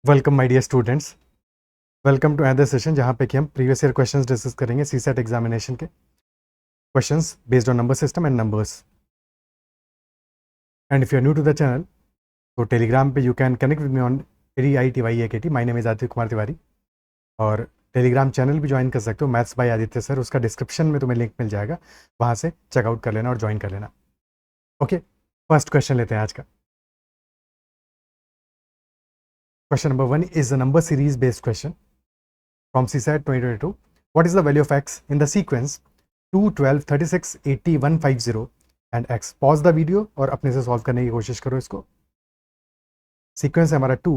Welcome my dear students. Welcome to another session जहाँ पे कि हम प्रीवियस ईयर क्वेश्चंस डिस्कस करेंगे सीसेट एग्जामिनेशन के questions based on number system and numbers. And if you are new to the channel तो Telegram पे you can connect with me on ADITYAKT। My name is Aditya Kumar Tiwari. और Telegram channel भी join कर सकते हो, maths by Aditya sir. उसका description में तुम्हें लिंक मिल जाएगा, वहाँ से चेकआउट कर लेना और ज्वाइन कर लेना। ओके, फर्स्ट क्वेश्चन लेते हैं आज का। Question number 1 is a number series based question from CSAT 2022. What is the value of x in the sequence 2, 12, 36, 80, 150 and x? Pause the video और अपने से सॉल्व करने की कोशिश करो इसको। सीक्वेंस है हमारा 2,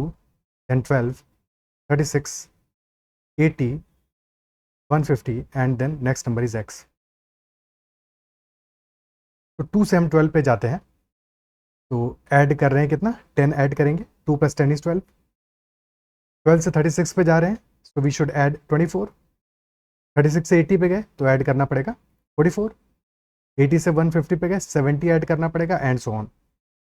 10, 12, 36, 80, 150 and then next number is x। तो 2 से हम 12 पे जाते हैं, तो ऐड कर रहे हैं कितना, 10 ऐड करेंगे। 2 + 10 = 12। 12 से 36 पे जा रहे हैं, सो वी शुड ऐड 24। 36 से 80 पे गए तो ऐड करना पड़ेगा 44। 80 से 150 पे गए 70 ऐड करना पड़ेगा एंड सो ऑन।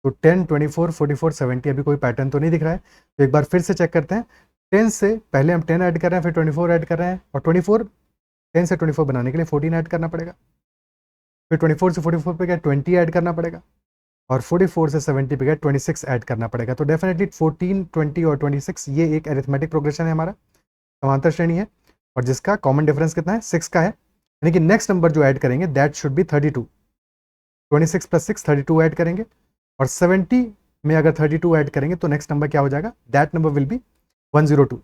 तो 10, 24, 44, 70 अभी कोई पैटर्न तो नहीं दिख रहा है, तो एक बार फिर से चेक करते हैं। 10 से पहले हम 10 ऐड कर रहे हैं, फिर 24 ऐड कर रहे हैं, और 24 10 से 24 बनाने के लिए 14 ऐड करना पड़ेगा। फिर 24 से 44 पे गए 20 ऐड करना पड़ेगा, और 44 से 70 पे गए 26 ऐड करना पड़ेगा। तो डेफिनेटली 14, 20 और 26 ये एक अरिथमेटिक प्रोग्रेशन है, हमारा समांतर श्रेणी है, और जिसका कॉमन डिफरेंस कितना है, 6 का है। यानी कि नेक्स्ट नंबर जो ऐड करेंगे दैट शुड बी 32। 26 + 6 32 ऐड करेंगे, और 70 में अगर 32 ऐड करेंगे तो नेक्स्ट नंबर क्या हो जाएगा, दैट नंबर विल बी 102।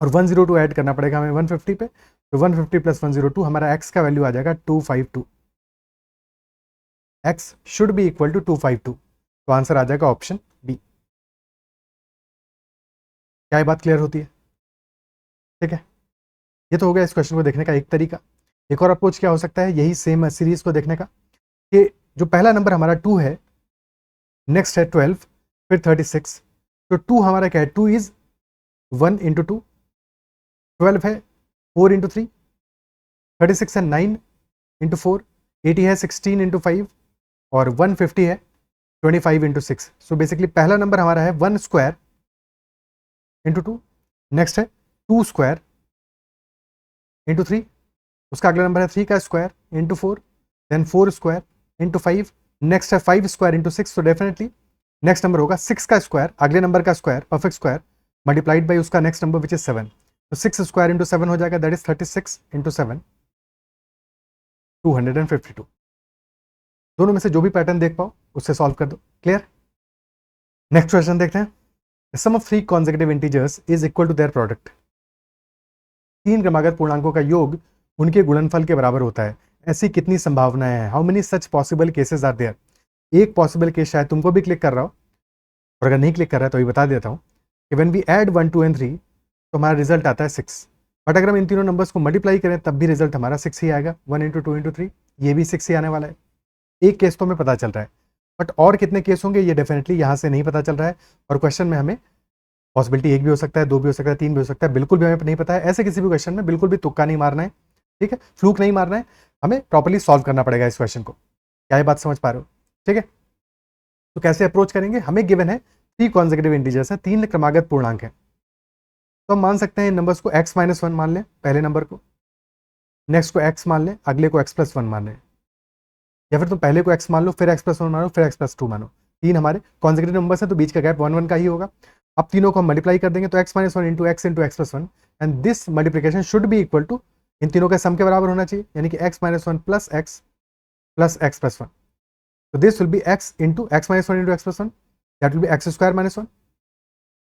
और 102 ऐड करना पड़ेगा हमें 150 पे, तो 150 + 102 हमारा x का वैल्यू आ जाएगा 252। x should be equal to 252। तो आंसर आ जाएगा ऑप्शन बी। क्या ये बात क्लियर होती है? ठीक है, ये तो हो गया इस क्वेश्चन को देखने का एक तरीका। एक और अप्रोच क्या हो सकता है यही सेम सीरीज को देखने का, कि जो पहला नंबर हमारा 2 है, नेक्स्ट है 12, फिर 36। तो 2 हमारा क्या है, 2 इज 1 × 2, 12 है 4 × 3, 36 है 9 × 4, 80 है 16 × 5, और 150 है 25 × 6। सो बेसिकली पहला नंबर हमारा है 1 स्क्वायर × 2, नेक्स्ट है 2 स्क्वायर × 3, उसका अगला नंबर है 3 का स्क्वायर × 4, देन 4 स्क्वायर × 5, नेक्स्ट है 5 स्क्वायर × 6। तो डेफिनेटली नेक्स्ट नंबर होगा 6 का स्क्वायर, अगले नंबर का square, perfect square, multiplied by उसका नेक्स्ट नंबर विच इज 7। तो 6 स्क्वायर × 7 हो जाएगा, दैट इज 36 × 7, 252। दोनों में से जो भी पैटर्न देख पाओ उससे सॉल्व कर दो। क्लियर? नेक्स्ट क्वेश्चन देखते हैं। Sum of 3 consecutive integers is equal to their product. 3 क्रमागत पूर्णांकों का योग उनके गुणनफल के बराबर होता है, ऐसी कितनी संभावनाएं हैं? How many such possible cases are there? एक पॉसिबल केस शायद तुमको भी क्लिक कर रहा हो, और अगर नहीं क्लिक कर रहा है तो भी बता देता हूँ कि व्हेन वी ऐड 1, 2 एंड 3 तो हमारा रिजल्ट आता है 6। बट अगर हम इन तीनों नंबर्स को मल्टीप्लाई करें तब भी रिजल्ट हमारा 6 ही आएगा। 1 × 2 × 3 ये भी 6 ही आने वाला है। एक केस तो हमें पता चल रहा है, बट और कितने केस होंगे ये डेफिनेटली यहाँ से नहीं पता चल रहा है। और क्वेश्चन में हमें पॉसिबिलिटी 1 भी हो सकता है, 2 भी हो सकता है, 3 भी हो सकता है, बिल्कुल भी हमें नहीं पता है। ऐसे किसी भी क्वेश्चन में बिल्कुल भी तुक्का नहीं मारना है, ठीक है, फ्लूक नहीं मारना है, हमें प्रॉपर्ली सॉल्व करना पड़ेगा इस क्वेश्चन को। क्या ये बात समझ पा रहे हो? ठीक है, तो कैसे अप्रोच करेंगे? हमें गिवन है 3 कॉन्सेक्यूटिव इंटीजर्स है, 3 क्रमागत पूर्णांक है, तो हम मान सकते हैं इन नंबर्स को x - 1 मान लें पहले नंबर को, नेक्स्ट को x मान लें, अगले को x + 1 मान लें, या फिर तुम पहले को x मान लो, फिर x + 1 मानो, फिर x + 2 मानो। 3 हमारे कॉन्सेक्यूटिव नंबर्स हैं तो बीच का गैप 1, 1 का ही होगा। अब तीनों को हम मल्टीप्लाई कर देंगे तो x - 1 × x × x + 1, and this multiplication should be equal to, इन तीनों का सम के बराबर होना चाहिए, यानी कि x - 1 + x + x + 1। तो this will be x × x - 1 × x + 1, that will be x² - 1,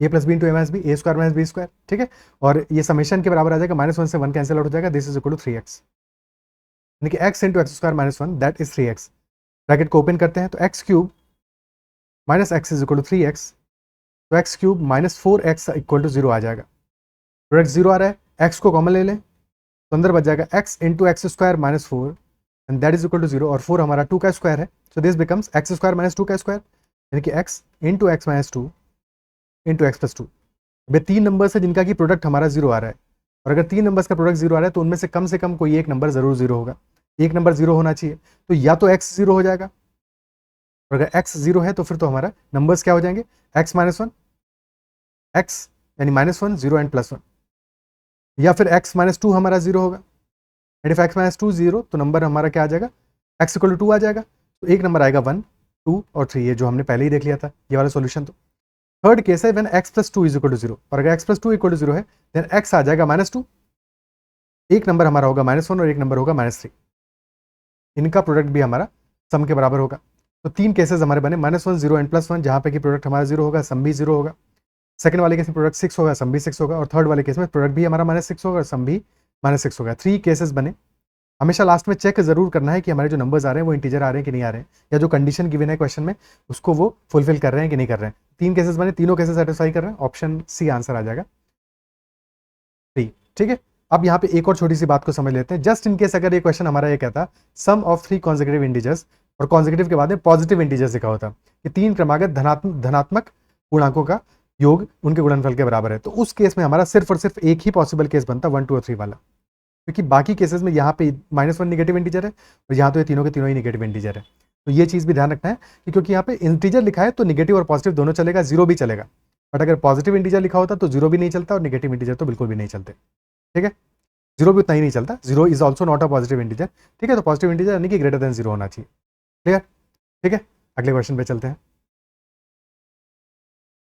a + b × a - b, a² - b², ठीक है। और ये समेशन के बराबर आ जाएगा, -1 से 1 कैंसिल आउट हो जाएगा, this is equal to 3x, यानी कि x × x² - 1 that is 3x। Bracket को ओपन करते हैं तो x³ - x is equal to 3x, तो x³ - 4x इक्वल टू 0 आ जाएगा। प्रोडक्ट 0 आ रहा है, x को कॉमन ले लें तो अंदर बच जाएगा x × x² - 4 and that is equal to 0, और 4 हमारा 2 का स्क्वायर है, सो दिस बिकम्स x² - 2 का स्क्वायर, यानी कि x × x - 2 × x + 2। अब 3 नंबर्स है जिनका कि प्रोडक्ट हमारा 0 आ रहा है, और अगर 3 नंबर्स का प्रोडक्ट 0 आ रहा है तो उनमें से कम कोई एक नंबर जरूर 0 होगा। एक नंबर 0 होना चाहिए, तो या तो x 0 हो जाएगा, और अगर x 0 है तो फिर तो हमारा नंबर्स क्या हो जाएंगे, x - 1, x यानी -1 0 एंड +1, या फिर x -2 हमारा 0 होगा, एंड इफ x -2 0 तो नंबर हमारा क्या आ जाएगा, x = 2 आ जाएगा। तो एक नंबर आएगा 1 2 और 3, ये जो हमने पहले ही देख लिया था ये वाला सॉल्यूशन। तो थर्ड केस है व्हेन x + 2 = 0, और अगर x + 2 = 0 है देन x आ जाएगा -2, एक नंबर हमारा होगा -1 और एक नंबर होगा -3, इनका प्रोडक्ट भी हमारा सम के बराबर होगा। तो 3 केसेस हमारे बने, -1 0 एंड +1, जहाँ पे कि प्रोडक्ट हमारा 0 होगा, सम भी 0 होगा। सेकंड वाले केस में प्रोडक्ट 6 होगा, सम भी 6 होगा, और थर्ड वाले केस में प्रोडक्ट भी हमारा -6 होगा और सम भी -6 होगा। 3 केसेस बने। हमेशा लास्ट में चेक जरूर करना है कि हमारे जो नंबर्स आ रहे हैं वो इंटीजर आ रहे हैं कि नहीं आ रहे हैं, या जो कंडीशन गिवन है क्वेश्चन में उसको वो फुलफिल कर रहे हैं कि नहीं कर रहे हैं। 3 केसेस बने, तीनों केसेस सेटिस्फाई कर रहे हैं, ऑप्शन सी आंसर आ जाएगा 3। ठीक है, अब यहाँ पे एक और छोटी सी बात को समझ लेते हैं। जस्ट इन केस अगर ये क्वेश्चन हमारा ये कहता सम ऑफ 3 कॉन्सेक्यूटिव इंटीजर्स, और कॉन्सेक्यूटिव के बाद में पॉजिटिव इंटीजर्स लिखा होता कि 3 क्रमागत धनात्मक पूर्णांकों का योग उनके गुणनफल के बराबर है, तो उस केस में हमारा सिर्फ और सिर्फ एक ही पॉसिबल केस बनता 1 2 और 3 वाला, क्योंकि बाकी केसेस में यहाँ पे -1 नेगेटिव इंटीजर है और यहाँ तो ये तीनों के तीनों ही नेगेटिव इंटीजर है। तो ये चीज़ भी ध्यान रखना है कि क्योंकि यहाँ पे इंटीजर लिखा है तो नेगेटिव और पॉजिटिव दोनों चलेगा, जीरो भी चलेगा, बट अगर पॉजिटिव इंटीजर लिखा होता तो जीरो भी नहीं चलता और नेगेटिव इंटीजर तो बिल्कुल भी नहीं चलते। ठीक है, जीरो भी उतना ही नहीं चलता, zero is also not a positive integer. ठीक है, तो पॉजिटिव इंटीजर यानी कि ग्रेटर देन जीरो होना चाहिए। क्लियर? ठीक है, अगले क्वेश्चन पे चलते हैं।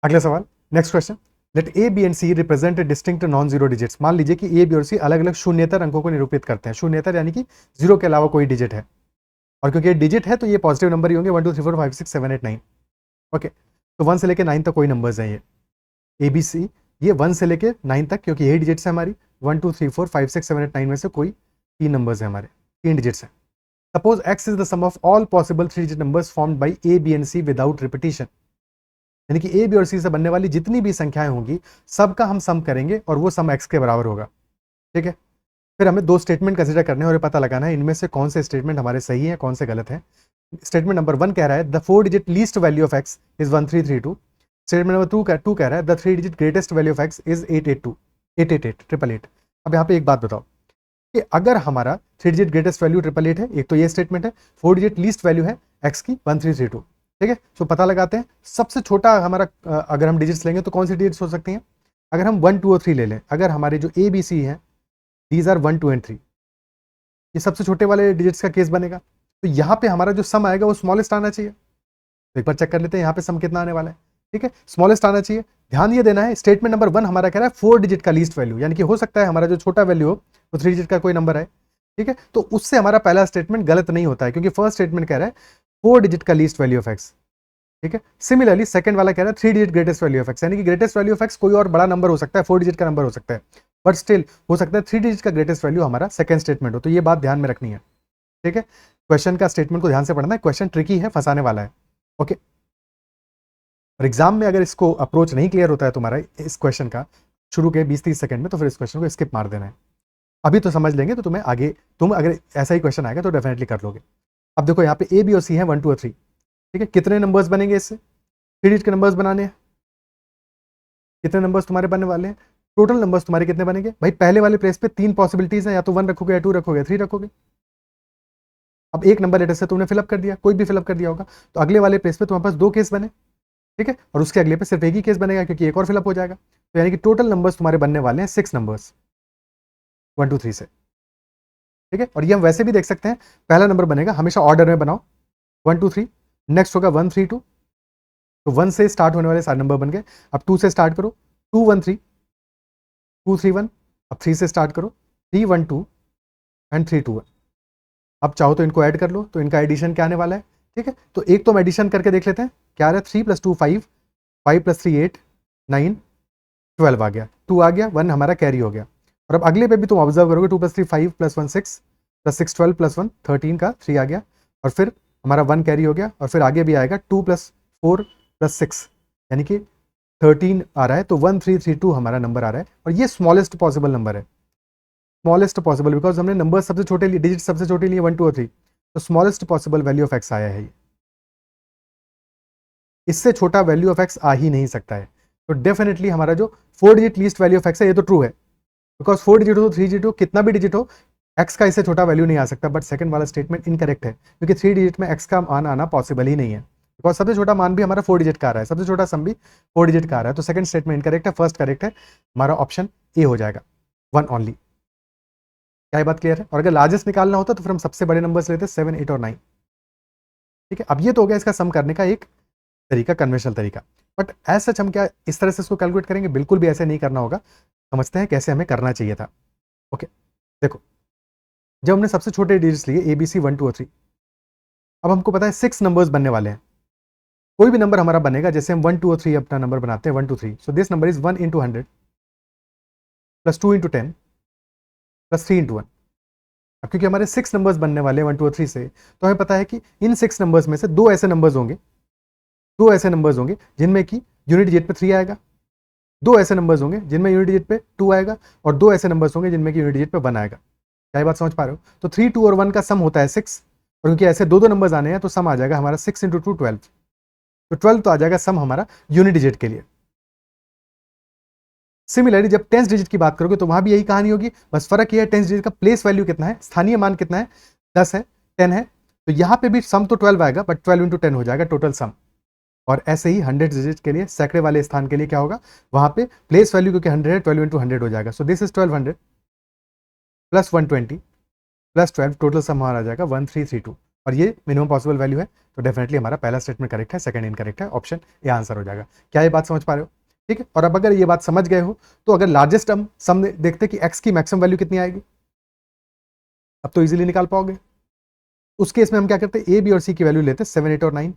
अगला सवाल, next question, let A B and C represent distinct non zero digits. मान लीजिए कि ए बी और सी अलग अलग शून्येतर अंकों को निरूपित करते हैं। शून्येतर यानी कि जीरो के अलावा कोई डिजिट है, और क्योंकि ये डिजिट है तो ये पॉजिटिव नंबर ही होंगे, 1 2 3 4 5 6 7 8 9। ओके, तो 1 से लेके 9 तक कोई नंबर्स हैं, ये ए बी सी, ये 1 से लेके 9 तक, क्योंकि यही डिजिट्स है हमारी, 1 2 3 4 5 6 7 8 9 में से कोई 3 नंबर्स हैं हमारे, 3 डिजिट्स हैं। Suppose x is the sum of all possible 3 digit numbers formed by A B and C without repetition. यानी कि ए बी और सी से बनने वाली जितनी भी संख्याएं होंगी सबका हम सम करेंगे और वो सम x के बराबर होगा। ठीक है, फिर हमें 2 स्टेटमेंट कंसीडर करने हैं और ये पता लगाना है इनमें से कौन से स्टेटमेंट हमारे सही है कौन से गलत है। स्टेटमेंट नंबर 1 कह रहा है the 4 digit least value of x is 1332। Statement number 2 कह रहा है the 3 digit greatest value of x is 888। अब यहाँ पे एक बात बताओ कि अगर हमारा 3 डिजिट ग्रेटेस्ट वैल्यू 888 है, एक तो ये स्टेटमेंट है, 4 डिजिट लीस्ट वैल्यू है x की 1332। ठीक है, तो पता लगाते हैं सबसे छोटा हमारा अगर हम डिजिट्स लेंगे तो कौन सी डिजिट्स हो सकती हैं। अगर हम 1 2 और 3 ले लें, अगर हमारे जो ए बी सी हैं दीज आर 1 2 एंड 3, ये सबसे छोटे वाले डिजिट्स का केस बनेगा, तो यहाँ पे हमारा जो सम आएगा वो स्मॉलेस्ट आना चाहिए। तो एक बार चेक कर लेते हैं यहाँ पे सम कितना आने वाला है। ठीक है, स्मॉलेस्ट आना चाहिए। ध्यान ये देना है स्टेटमेंट नंबर 1 हमारा कह रहा है 4 डिजिट का लीस्ट वैल्यू, यानी कि हो सकता है हमारा जो छोटा वैल्यू हो वो 3 डिजिट का कोई नंबर है। ठीक है, तो उससे हमारा पहला स्टेटमेंट गलत नहीं होता है, क्योंकि फर्स्ट स्टेटमेंट कह रहा है 4 डिजिट का लीस्ट वैल्यू ऑफ एक्स। ठीक है, सिमिलरली सेकंड वाला कह रहा है 3 digit greatest value of x, यानी कि ग्रेटेस्ट वैल्यू ऑफ एक्स कोई और बड़ा नंबर हो सकता है, 4 डिजिट का नंबर हो सकता है, बट स्टिल हो सकता है 3 डिजिट का ग्रेटेस्ट वैल्यू हमारा सेकंड स्टेटमेंट हो। तो ये बात ध्यान में रखनी है। ठीक है, क्वेश्चन का स्टेटमेंट को ध्यान से पढ़ना है, क्वेश्चन ट्रिकी है, फंसाने वाला है। ओके, और एग्जाम में अगर इसको अप्रोच नहीं क्लियर होता है तुम्हारा इस क्वेश्चन का शुरू के 20-30 सेकंड में, तो फिर इस क्वेश्चन को स्किप मार देना है। अभी तो समझ लेंगे तो तुम्हें आगे, तुम अगर ऐसा ही क्वेश्चन आएगा तो डेफिनेटली कर लोगे। अब देखो यहाँ पे ए बी और सी है 1 2 और 3। ठीक है, कितने नंबर्स बनेंगे इससे, 3 डिजिट के नंबर्स बनाने हैं। कितने नंबर्स तुम्हारे बनने वाले हैं, टोटल नंबर्स तुम्हारे कितने बनेंगे भाई। पहले वाले प्लेस पे 3 पॉसिबिलिटीज हैं, या तो 1 रखोगे या 2 रखोगे या 3 रखोगे। अब एक नंबर लेटर से तुमने फिलअप कर दिया, कोई भी फिलअप कर दिया होगा, तो अगले वाले प्लेस पे तुम्हारे पास 2 केस बने। ठीक है, और उसके अगले पे सिर्फ एक ही केस बनेगा क्योंकि एक और फिलअप हो जाएगा। तो यानी कि टोटल नंबर्स तुम्हारे बनने वाले हैं 6 नंबर्स 1 2 3 से। ठीक है, और ये हम वैसे भी देख सकते हैं, पहला नंबर बनेगा, हमेशा ऑर्डर में बनाओ 1 2 3, नेक्स्ट होगा 1 3 2, तो 1 से स्टार्ट होने वाले सारे नंबर बन गए। अब 2 से स्टार्ट करो, 2 1 3, 2 3 1, अब 3 से स्टार्ट करो, 3 1 2 एंड 3 2 1। अब चाहो तो इनको ऐड कर लो, तो इनका एडिशन क्या आने वाला है। ठीक है, तो एक तो हम एडिशन करके देख लेते हैं, क्या आ रहा है, 3 + 2 5, 5 + 3 8 9 12 आ गया, 2 आ गया, 1 हमारा कैरी हो गया। और अब अगले पे भी तुम ऑब्जर्व करोगे, 2 + 3 5 + 1 6 + 6 12 + 1 13 का 3 आ गया, और फिर हमारा 1 कैरी हो गया, और फिर आगे भी आएगा 2 + 4 + 6 यानी कि 13 आ रहा है। तो 1332 हमारा नंबर आ रहा है, और ये स्मॉलेस्ट पॉसिबल नंबर है, स्मॉलेस्ट पॉसिबल, बिकॉज हमने नंबर सबसे छोटे लिए, डिजिट सबसे छोटे लिए 1 2 और 3, तो smallest possible value of x आया है। इससे छोटा वैल्यू ऑफ एक्स आ ही नहीं सकता है। तो डेफिनेटली हमारा जो 4 digit least value of x है ये तो ट्रू है, बिकॉज 4 डिजिट हो 3 डिजिट हो कितना भी डिजिट हो, एक्स का इससे छोटा वैल्यू नहीं आ सकता। बट सेकंड वाला स्टेटमेंट इनकरेक्ट है, क्योंकि 3 डिजिट में एक्स का मान आना पॉसिबल ही नहीं है, बिकॉज सबसे छोटा मान भी हमारा 4 डिजिट का आ रहा है, सबसे छोटा सम भी 4 डिजिट का आ रहा है। तो सेकंड स्टेटमेंट इनकरेक्ट है, फर्स्ट करेक्ट है, हमारा ऑप्शन ए हो जाएगा, 1 ओनली। क्या ये बात क्लियर है? और अगर लार्जेस्ट निकालना होता तो फिर हम सबसे बड़े नंबर्स लेते 7, 8 और 9। ठीक है, अब ये तो हो गया इसका सम करने का एक तरीका, कन्वेंशनल तरीका। बट एज सच हम क्या इस तरह से इसको कैलकुलेट करेंगे? बिल्कुल भी ऐसे नहीं करना होगा। समझते हैं कैसे हमें करना चाहिए था। ओके, देखो जब हमने सबसे छोटे डिजिट्स लिए ABC 1, 2 और 3, अब हमको पता है 6 नंबर्स बनने वाले हैं। कोई भी नंबर हमारा बनेगा, जैसे हम 1, 2 और 3 अपना नंबर बनाते हैं, 1, 2, 3, so this number is 1 into 100 plus 2 into 10 plus 3 into 1। अब क्योंकि हमारे 6 नंबर्स बनने वाले हैं 1, 2 और 3 से, तो हमें पता है कि इन 6 नंबर्स में से दो ऐसे नंबर्स होंगे जिनमें कि यूनिट डिजिट पे 3 आएगा, दो ऐसे नंबर्स होंगे जिनमें यूनिट डिजिट पे 2 आएगा, और दो ऐसे नंबर्स होंगे जिनमें कि यूनिट डिजिट पे 1 आएगा। क्या ये बात समझ पा रहे हो? तो 3, 2 और 1 का सम होता है 6, और क्योंकि ऐसे दो नंबर्स आने हैं तो सम आ जाएगा हमारा 6 इंटू 2 12। तो 12 तो आ जाएगा सम हमारा यूनिट डिजिट के लिए। सिमिलरली जब टेंस डिजिट की बात करोगे तो वहां भी यही कहानी होगी, बस फर्क ये है टेंस डिजिट का प्लेस वैल्यू कितना है, स्थानीय मान कितना है, 10 है, 10 है। तो यहां पे भी सम तो 12 आएगा, बट 12 इंटू 10 हो जाएगा टोटल सम। और ऐसे ही 100 डिजिट के लिए, सैकड़े वाले स्थान के लिए क्या होगा, वहां पे प्लेस वैल्यू क्योंकि 100 है, 12 इंटू 100 हो जाएगा। So this is 1200 plus 120 plus 12, total sum हमारा आ जाएगा 1332। और ये मिनिमम पॉसिबल वैल्यू है, तो डेफिनेटली हमारा पहला स्टेटमेंट करेक्ट है, सेकंड इनकरेक्ट है, ऑप्शन ए आंसर हो जाएगा। क्या ये बात समझ पा रहे हो? ठीक है, और अब अगर ये बात समझ गए हो तो अगर लार्जेस्ट हम सम देखते कि एक्स की मैक्सिमम वैल्यू कितनी आएगी, अब तो इजीली निकाल पाओगे। उस केस में हम क्या करते हैं, ए बी और सी की वैल्यू लेते 7, 8 और 9।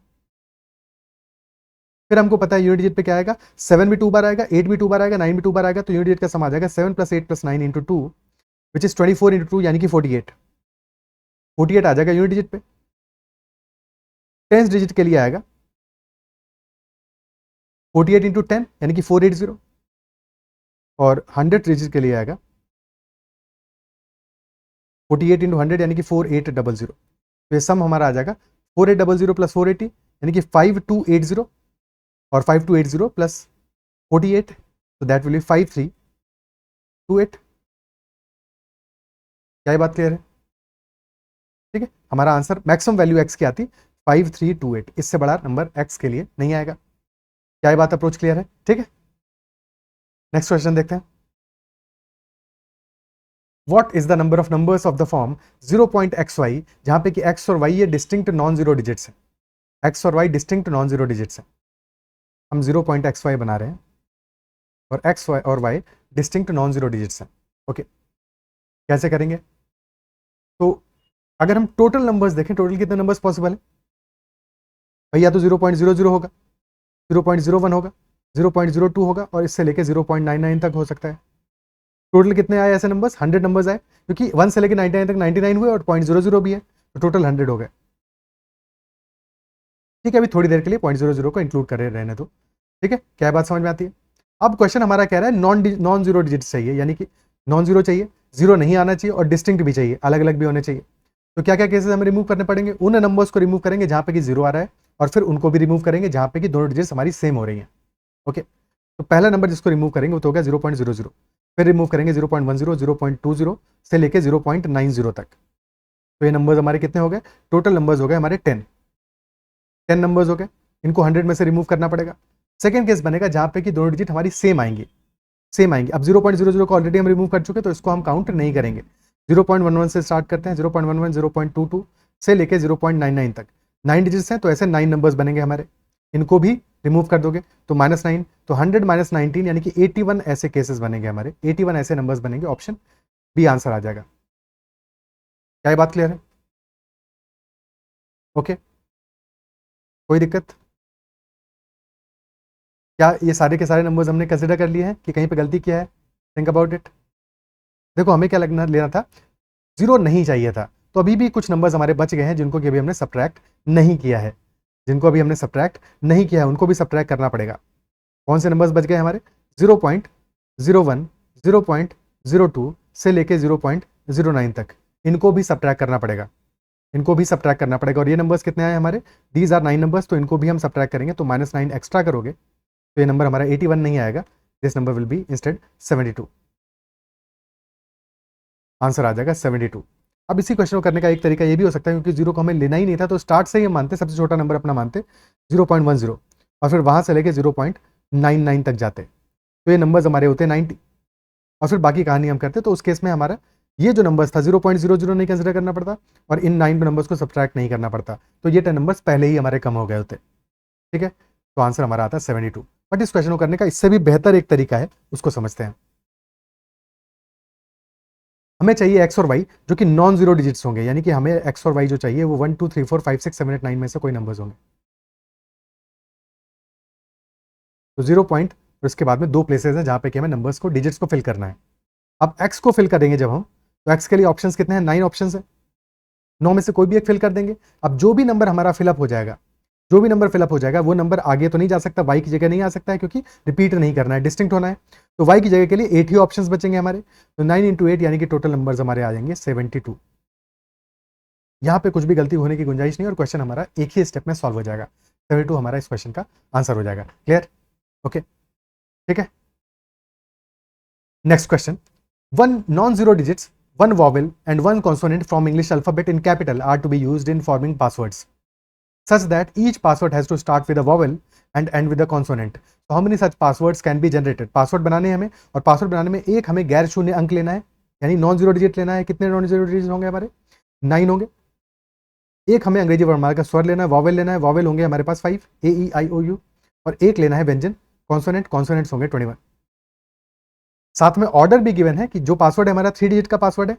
फिर हमको पता है यूनिट डिजिट पे क्या आएगा, 7 भी 2 बार आएगा, 8 भी 2 बार आएगा, 9 भी 2 बार आएगा, तो यूनिट डिजिट का सम आ जाएगा 7 plus 8 plus 9 into 2, which is 24 into 2 यानी कि 48 आ जाएगा यूनिट डिजिट पे। टेंस डिजिट के लिए आएगा 48 इंटू 10 यानी कि 480, और 100 डिजिट के लिए आएगा 48 इंटू 100 यानी कि 4800। तो ये सम हमारा आ जाएगा 4800 प्लस 480 यानी कि 5280, और 5280 प्लस 48, तो दैट विल बी 5328। क्या ये बात क्लियर है? ठीक है, हमारा आंसर मैक्सिमम वैल्यू एक्स की आती 5328, इससे बड़ा नंबर एक्स के लिए नहीं आएगा। क्या ये बात अप्रोच क्लियर है? ठीक है, नेक्स्ट क्वेश्चन देखते हैं। What is the number of numbers of the form 0.xy, जहां पे कि x और y ये डिस्टिंक्ट नॉन जीरो डिजिट्स हैं, x और y distinct non zero digits हैं। हम 0.xy बना रहे हैं और x और y distinct non zero digits हैं। ओके, कैसे करेंगे? तो अगर हम टोटल नंबर्स देखें, टोटल कितने नंबर्स पॉसिबल है भाई? या तो 0.00 होगा, 0.01 होगा, 0.02 होगा, और इससे लेके 0.99 तक हो सकता है। टोटल कितने आए ऐसे नंबर्स? 100 नंबर्स आए, क्योंकि 1 से लेके 99 तक 99 हुए और 0.00 भी है, तो टोटल 100 हो गए। ठीक है, अभी थोड़ी देर के लिए 0.00 को इंक्लूड कर रहने दो। ठीक है, क्या बात समझ में आती है? अब क्वेश्चन हमारा कह रहा है नॉन जीरो डिजिट चाहिए, यानी कि नॉन जीरो चाहिए, जीरो नहीं आना चाहिए, और डिस्टिंक्ट भी चाहिए, अलग अलग भी होने चाहिए। तो क्या क्या केसेस हमें रिमूव करने पड़ेंगे? उन नंबर्स को रिमूव करेंगे जहां पे कि जीरो आ रहा है, और फिर उनको भी रिमूव करेंगे जहां पे कि दोनों डिजिट्स हमारी सेम हो रही हैं। ओके, तो पहला नंबर जिसको रिमूव करेंगे वो तो होगा 0.00, फिर रिमूव करेंगे 0.10, 0.20 से लेके 0.90 तक। तो ये नंबर्स हमारे कितने हो गए? टोटल नंबर्स हो गए हमारे 10 नंबर्स हो गए, इनको 100 में से रिमूव करना पड़ेगा। सेकेंड केस बनेगा जहां पे कि दोनों डिजिट हमारी सेम आएंगी। अब 0.00 को ऑलरेडी हम रिमूव कर चुके, तो इसको हम काउंट नहीं करेंगे। 0.11 से स्टार्ट करते हैं, 0.11, 0.22 से लेके 0.99 तक। 9 डिजिट्स हैं, तो ऐसे 9 नंबर्स बनेंगे हमारे, इनको भी रिमूव कर दोगे तो -9, तो 100 माइनस 19 यानी कि 81 ऐसे केसेस बनेंगे हमारे, 81 ऐसे नंबर्स बनेंगे, ऑप्शन बी आंसर आ जाएगा। क्या ये बात क्लियर है? ओके, कोई दिक्कत? क्या ये सारे के सारे नंबर्स हमने कंसिडर कर लिए हैं कि कहीं पे गलती किया है? Think about it. देखो हमें क्या लेना था, जीरो नहीं चाहिए था, तो अभी भी कुछ नंबर्स हमारे बच गए हैं जिनको कि अभी हमने सब्ट्रैक्ट नहीं किया है, उनको भी सब्ट्रैक्ट करना पड़ेगा। कौन से नंबर्स बच गए हमारे? 0.01, 0.02 से लेके 0.09 तक, इनको भी सब्ट्रैक्ट करना पड़ेगा, और ये नंबर्स कितने आए हमारे? दीज आर 9 नंबर्स, तो इनको भी हम सब्ट्रैक्ट करेंगे, तो -9 एक्स्ट्रा करोगे तो ये नंबर हमारा 81 नहीं आएगा, this number will be instead 72। Answer आ जाएगा 72। अब इसी क्वेश्चन को करने का एक तरीका ये भी हो सकता है, क्योंकि 0 को हमें लेना ही नहीं था तो स्टार्ट से ही हम मानते, सबसे छोटा नंबर अपना मानते 0.10 और फिर वहाँ से लेके 0.99 तक जाते, तो ये नंबर्स हमारे होते 90 और फिर बाकी कहानी हम करते। तो उस केस में हमारा ये जो नंबर्स था 0.00 नहीं कंसिडर करना पड़ता और इन 9 नंबर्स को सब्ट्रैक्ट नहीं करना पड़ता, तो ये 10 नंबर्स पहले ही हमारे कम हो गए होते। ठीक है, तो आंसर हमारा आता है 72। बट इस क्वेश्चन को करने का इससे भी बेहतर एक तरीका है, उसको समझते हैं। हमें चाहिए एक्स और वाई जो कि नॉन जीरो डिजिट्स होंगे, यानी कि हमें एक्स और वाई जो चाहिए वो 1 2 3 4 5 6 7 8 9 में से कोई नंबर्स होंगे। तो 0 पॉइंट और इसके बाद में 2 प्लेसेस हैं जहां पे कि हमें नंबर्स को, डिजिट्स को फिल करना है। अब एक्स को फिल करेंगे जब हम, तो एक्स के लिए ऑप्शंस कितने हैं? 9 ऑप्शंस है, 9 में से कोई भी एक फिल कर देंगे। अब जो भी नंबर हमारा फिलअप हो जाएगा, जो भी नंबर फिलअप हो जाएगा वो नंबर आगे तो नहीं जा सकता, वाई की जगह नहीं आ सकता है, क्योंकि रिपीट नहीं करना है, डिस्टिंक्ट होना है। तो वाई की जगह के लिए 8 ही ऑप्शंस बचेंगे हमारे, तो 9 × 8 यानी कि टोटल नंबर्स हमारे आ जाएंगे 72। यहाँ पे कुछ भी गलती होने की गुंजाइश नहीं और क्वेश्चन हमारा एक ही स्टेप में सॉल्व हो जाएगा। 72 हमारा इस क्वेश्चन का आंसर हो जाएगा। क्लियर? ओके, ठीक है। Next question, 1 non-zero digits, 1 vowel and 1 consonant from English alphabet in capital are to be used in forming passwords such that each password has to start with a vowel and end with a consonant. So how many such passwords can be generated? Password बनाने हैं हमें, और password बनाने में एक हमें गैर शून्य अंक लेना है, यानी नॉन जीरो डिजिट लेना है। कितने नॉन जीरो डिजिट होंगे हमारे? 9 होंगे। एक हमें अंग्रेजी वर्णमाला का स्वर लेना है, वॉवेल लेना है, वॉवेल होंगे हमारे पास 5 AEIOU, और एक लेना है व्यंजन, कॉन्सोनेंट, कॉन्सोनेंट्स होंगे 21। साथ में ऑर्डर भी गिवन है कि जो पासवर्ड है हमारा 3 डिजिट का पासवर्ड है।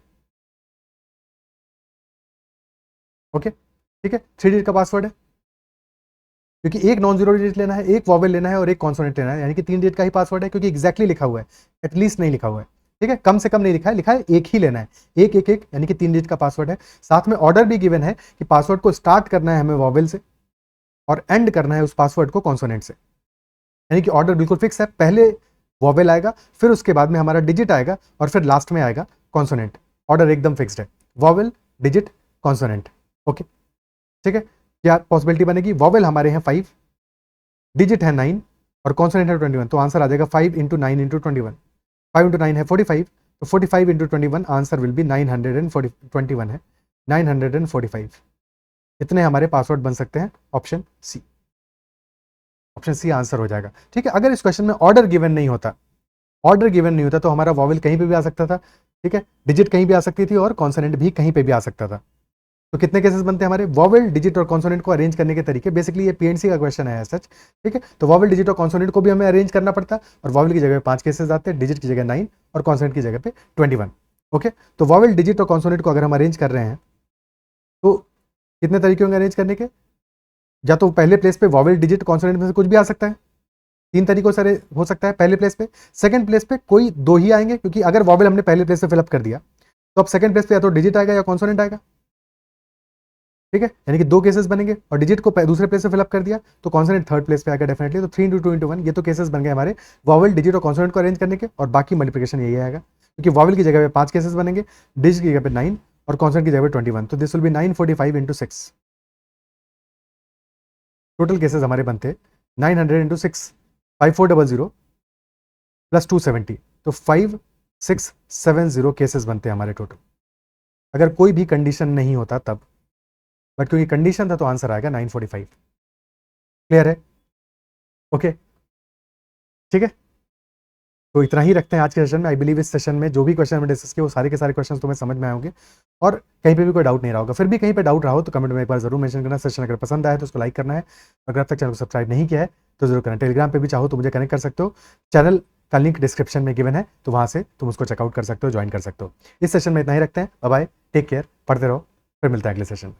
ओके, ठीक है, 3 डिजिट का पासवर्ड है, क्योंकि एक नॉन जीरो डिजिट लेना है, एक वॉवेल लेना है और एक कॉन्सोनेंट लेना है, यानी कि 3 डिजिट का ही पासवर्ड है, क्योंकि एग्जैक्टली लिखा हुआ है, एटलीस्ट नहीं लिखा हुआ है। ठीक है, कम से कम नहीं लिखा है, लिखा है एक ही लेना है, एक एक एक, यानी कि 3 डिजिट का पासवर्ड है। साथ में ऑर्डर भी गिवन है कि पासवर्ड को स्टार्ट करना है हमें वॉवेल से और एंड करना है उस पासवर्ड को कॉन्सोनेंट से, यानी कि ऑर्डर बिल्कुल फिक्स है। पहले वॉवेल आएगा, फिर उसके बाद में हमारा डिजिट आएगा और फिर लास्ट में आएगा कॉन्सोनेंट। ऑर्डर एकदम फिक्स्ड है, वॉवेल, डिजिट, कॉन्सोनेंट। ओके, ठीक है। क्या पॉसिबिलिटी बनेगी? वॉवेल हमारे हैं 5, डिजिट है 9 और कॉन्सोनेंट है 21, तो आंसर आ जाएगा 5 × 9 × 21। 5 × 9 है 45, तो 45 × 21 आंसर विल बी 940, है 945। इतने हमारे पासवर्ड बन सकते हैं, option C. Option C answer हो जाएगा। ठीक है, अगर इस क्वेश्चन में ऑर्डर गिवन नहीं होता, ऑर्डर गिवन नहीं होता तो हमारा वॉवेल कहीं पे भी आ सकता था, ठीक है, डिजिट कहीं भी आ सकती थी और कॉन्सोनेंट भी कहीं पे भी आ सकता था। तो कितने केसेस बनते हैं हमारे? वॉवेल, डिजिट और कॉन्सोनेंट को अरेंज करने के तरीके, बेसिकली ये पीएनसी का क्वेश्चन है सच। ठीक है, तो वॉवेल, डिजिट और कॉन्सोनेंट को भी हमें अरेंज करना पड़ता है, और वॉवेल की जगह पे 5 केसेस आते हैं, डिजिट की जगह 9 और कॉन्सोनेंट की जगह पे 21। ओके, तो वॉवेल, डिजिट और कॉन्सोनेंट को अगर हम अरेंज कर रहे हैं तो कितने तरीके होंगे अरेंज करने के? या तो पहले प्लेस पे वॉवेल, डिजिट, कॉन्सोनेंट में से कुछ भी आ सकता है, 3 तरीकों से हो सकता है पहले प्लेस पे। सेकंड प्लेस पे कोई 2 ही आएंगे, क्योंकि अगर वॉवेल हमने पहले प्लेस पे फिलअप कर दिया तो अब सेकंड प्लेस पे या तो डिजिट आएगा या कॉन्सोनेंट आएगा। ठीक है, यानी कि 2 केसेस बनेंगे, और डिजिट को दूसरे प्लेस पे फिलअप कर दिया तो कॉन्सोनेंट थर्ड प्लेस पे आएगा डेफिनेटली। तो 3 × 2 × 1 ये तो केसेस बन गए हमारे वॉवेल, डिजिट और कॉन्सोनेंट को अरेंज करने के, और बाकी मल्टीप्लिकेशन यही आएगा, क्योंकि वॉवेल की जगह पे 5 केसेस बनेंगे, डिजिट की जगह पे 9 और कॉन्सोनेंट की जगह पे 21, तो this will be 945 × 6। Total cases हमारे बनते 900 × 6, 5400 प्लस 270, तो 5670 केसेस बनते हैं हमारे टोटल, अगर कोई भी कंडीशन नहीं होता तब। बट क्योंकि कंडीशन था तो आंसर आएगा 945। क्लियर है? ओके, ठीक है, तो इतना ही रखते हैं आज के सेशन में। आई बिलीव इस सेशन में जो भी क्वेश्चन हमने डिस्कस किए वो सारे के सारे क्वेश्चन तुम्हें समझ में आएंगे और कहीं पे भी कोई डाउट नहीं रहा होगा। फिर भी कहीं पे डाउट रहा हो तो कमेंट में एक बार जरूर मेंशन करना। सेशन अगर पसंद आया तो उसको लाइक करना है, अगर अब तक चैनल को सब्सक्राइब नहीं किया है तो जरूर करना। टेलीग्राम पे भी चाहो तो मुझे कनेक्ट कर सकते हो, चैनल का लिंक डिस्क्रिप्शन में गिवन है, तो वहां से तुम उसको चेकआउट कर सकते हो, ज्वाइन कर सकते हो। इस सेशन में इतना ही रखते हैं, बाय बाय, टेक केयर, पढ़ते रहो, फिर मिलता है अगले सेशन में।